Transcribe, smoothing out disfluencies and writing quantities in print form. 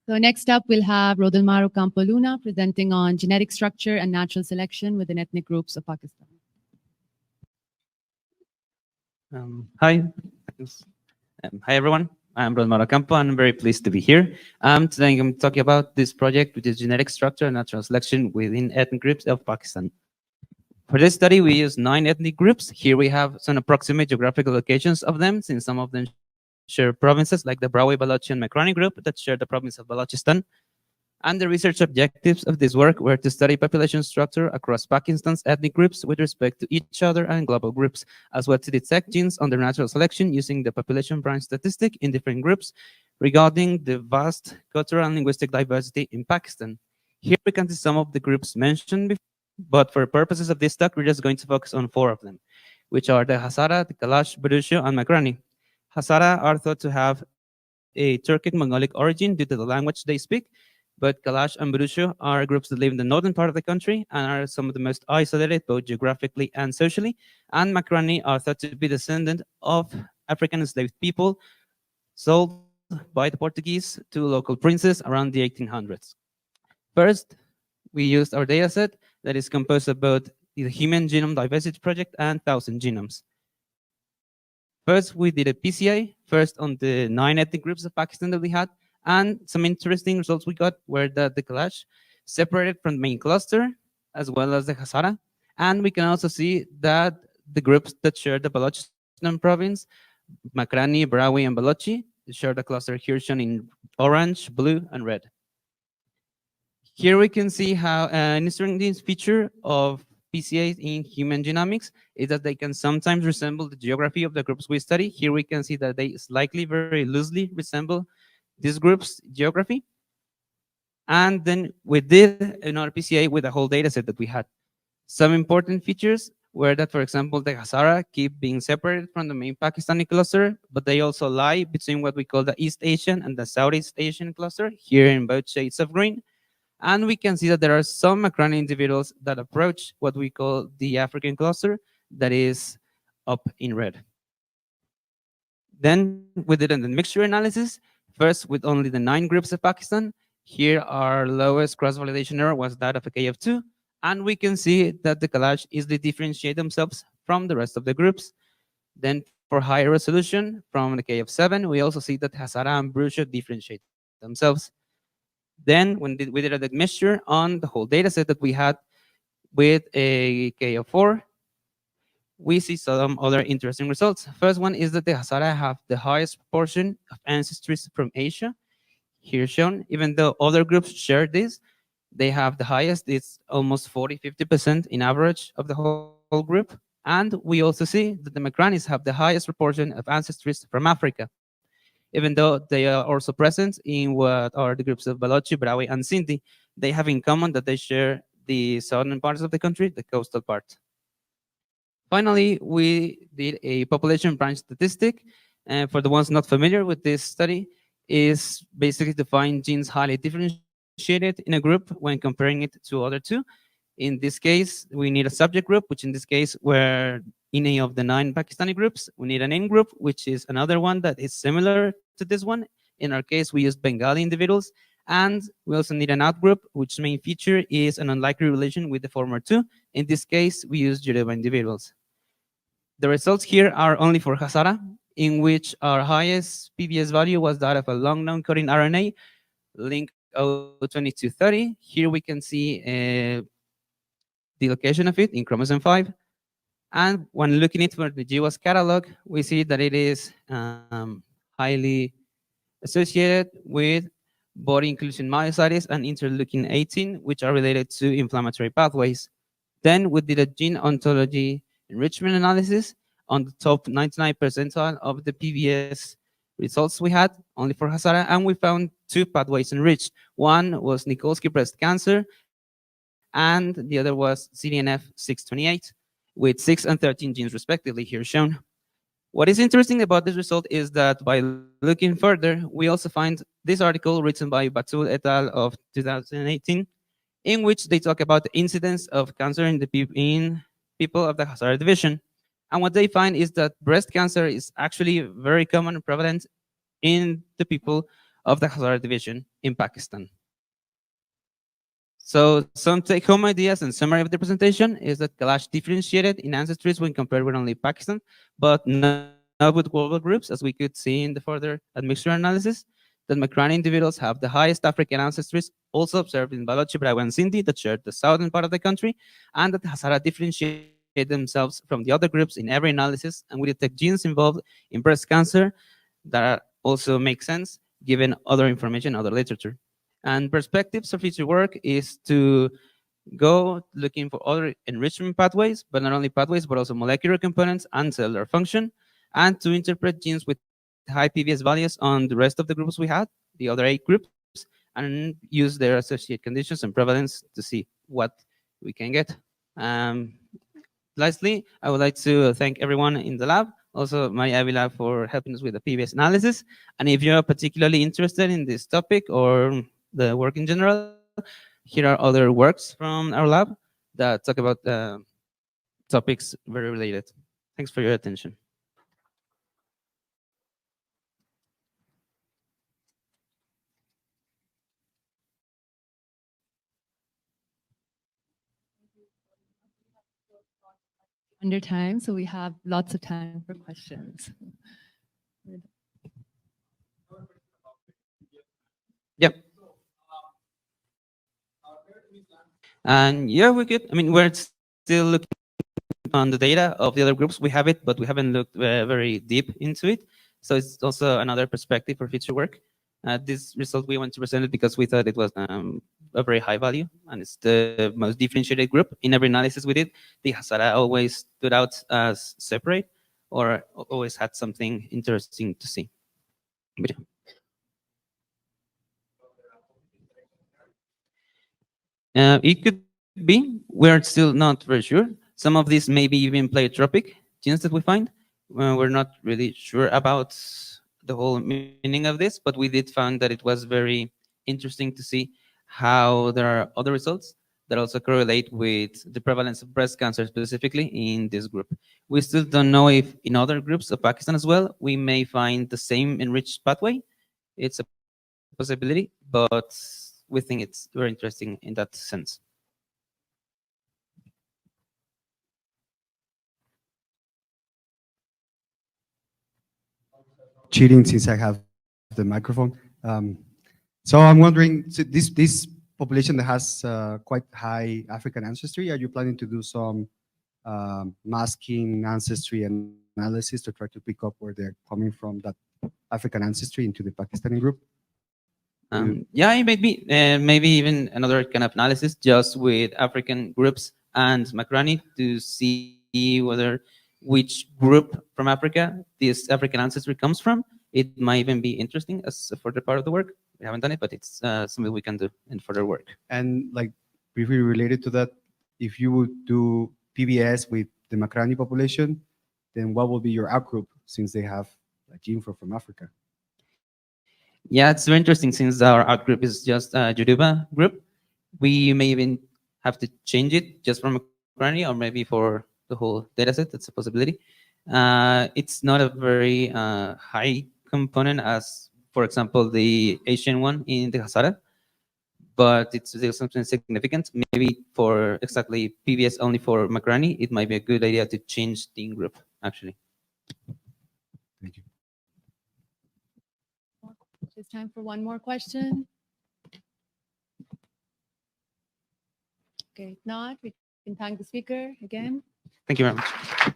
So next up, we'll have Rodelmar Ocampo presenting on genetic structure and natural selection within ethnic groups of Pakistan. Hi. Hi, everyone. I'm Rodelmar Ocampo, and I'm very pleased to be here. Today I'm talking about this project, which is genetic structure and natural selection within ethnic groups of Pakistan. For this study, we use 9 ethnic groups. Here we have some approximate geographical locations of them, since some of them share provinces, like the Brahui, Balochi, and Makrani group that share the province of Balochistan. And the research objectives of this work were to study population structure across Pakistan's ethnic groups with respect to each other and global groups, as well to detect genes under natural selection using the Population Branch Statistic in different groups regarding the vast cultural and linguistic diversity in Pakistan. Here we can see some of the groups mentioned before, but for purposes of this talk, we're just going to focus on 4 of them, which are the Hazara, the Kalash, Burusho, and Makrani. Hazara are thought to have a Turkic Mongolic origin due to the language they speak, but Kalash and Burusho are groups that live in the northern part of the country and are some of the most isolated, both geographically and socially. And Makrani are thought to be descendant of African enslaved people sold by the Portuguese to local princes around the 1800s. First, we used our data set that is composed of both the Human Genome Diversity Project and 1,000 genomes. First, we did a PCA, first on the 9 ethnic groups of Pakistan that we had, and some interesting results we got were that the Kalash separated from the main cluster, as well as the Hazara. And we can also see that the groups that share the Balochistan province, Makrani, Brahui, and Balochi, share the cluster here shown in orange, blue, and red. Here we can see how an interesting feature of PCAs in human genomics is that they can sometimes resemble the geography of the groups we study. Here we can see that they slightly, very loosely resemble this group's geography. And then we did another PCA with a whole data set that we had. Some important features were that, for example, the Hazara keep being separated from the main Pakistani cluster, but they also lie between what we call the East Asian and the Southeast Asian cluster, here in both shades of green. And we can see that there are some Makrani individuals that approach what we call the African cluster, that is up in red. Then we did an admixture analysis, first with only the 9 groups of Pakistan. Here our lowest cross-validation error was that of a K of 2, and we can see that the Kalash easily differentiate themselves from the rest of the groups. Then for higher resolution, from the K of 7, we also see that Hazara and Burusho differentiate themselves. Then when we did a admixture on the whole data set that we had with a K of 4, we see some other interesting results. First one is that the Hazara have the highest proportion of ancestries from Asia, here shown. Even though other groups share this, they have the highest. It's almost 40-50% in average of the whole group. And we also see that the Makranis have the highest proportion of ancestries from Africa, even though they are also present in what are the groups of Balochi, Brahui, and Sindhi. They have in common that they share the southern parts of the country, the coastal part. Finally, we did a population branch statistic. And for the ones not familiar with this study, is basically to find genes highly differentiated in a group when comparing it to other 2. In this case, we need a subject group, which in this case were in any of the 9 Pakistani groups. We need an in group, which is another one that is similar to this one. In our case, we used Bengali individuals. And we also need an out group, which main feature is an unlikely relation with the former 2. In this case, we use Yoruba individuals. The results here are only for Hazara, in which our highest PBS value was that of a long non-coding RNA, link O2230. Here we can see the location of it in chromosome 5. And when looking at the GWAS catalog, we see that it is highly associated with body inclusion myositis and interleukin 18, which are related to inflammatory pathways. Then we did a gene ontology enrichment analysis on the top 99 percentile of the PBS results we had, only for Hazara, and we found 2 pathways enriched. One was Nikolsky breast cancer, and the other was CDNF628, with 6 and 13 genes respectively, here shown. What is interesting about this result is that by looking further, we also find this article written by Batul et al. Of 2018, in which they talk about the incidence of cancer in people of the Hazara division. And what they find is that breast cancer is actually very common and prevalent in the people of the Hazara division in Pakistan. So some take-home ideas and summary of the presentation is that Kalash differentiated in ancestries when compared with only Pakistan, but not with global groups, as we could see in the further admixture analysis, that Makrani individuals have the highest African ancestries, also observed in Balochi, Brahui, and Sindhi that shared the southern part of the country, and that Hazara differentiate themselves from the other groups in every analysis, and we detect genes involved in breast cancer that also make sense given other information, other literature. And perspectives of future work is to go looking for other enrichment pathways, but not only pathways, but also molecular components and cellular function, and to interpret genes with high PBS values on the rest of the groups we had, the other 8 groups, and use their associated conditions and prevalence to see what we can get. Um, Lastly, I would like to thank everyone in the lab, also Maria Avila for helping us with the PBS analysis. And if you're particularly interested in this topic or the work in general, here are other works from our lab that talk about topics very related. Thanks for your attention. Under time, so we have lots of time for questions. Yep. And yeah, we could. I mean, we're still looking on the data of the other groups. We have it, but we haven't looked very deep into it. So it's also another perspective for future work. This result we want to present it because we thought it was a very high value, and it's the most differentiated group. In every analysis we did, the Hazara always stood out as separate, or always had something interesting to see. But, yeah. It could be. We're still not very sure. Some of these may be even pleiotropic genes that we find. We're not really sure about the whole meaning of this, but we did find that it was very interesting to see how there are other results that also correlate with the prevalence of breast cancer specifically in this group. We still don't know if in other groups of Pakistan as well, we may find the same enriched pathway. It's a possibility, but we think it's very interesting in that sense. Cheating since I have the microphone. So I'm wondering, so this population that has quite high African ancestry, are you planning to do some masking ancestry analysis to try to pick up where they're coming from, that African ancestry into the Pakistani group? Yeah, it might be maybe even another kind of analysis just with African groups and Makrani to see whether which group from Africa this African ancestry comes from. It might even be interesting as a further part of the work. We haven't done it, but it's something we can do in further work. And like briefly related to that, if you would do PBS with the Makrani population, then what will be your outgroup since they have a gene from Africa? Yeah, it's very interesting since our outgroup is just a Yoruba group. We may even have to change it just from Makrani or maybe for the whole data set. That's a possibility. It's not a very high component as, for example, the Asian one in the Hazara, but it's still something significant. Maybe for exactly PBS only for Makrani, it might be a good idea to change the group, actually. Thank you. It's time for one more question. Okay, if not, we can thank the speaker again. Thank you very much.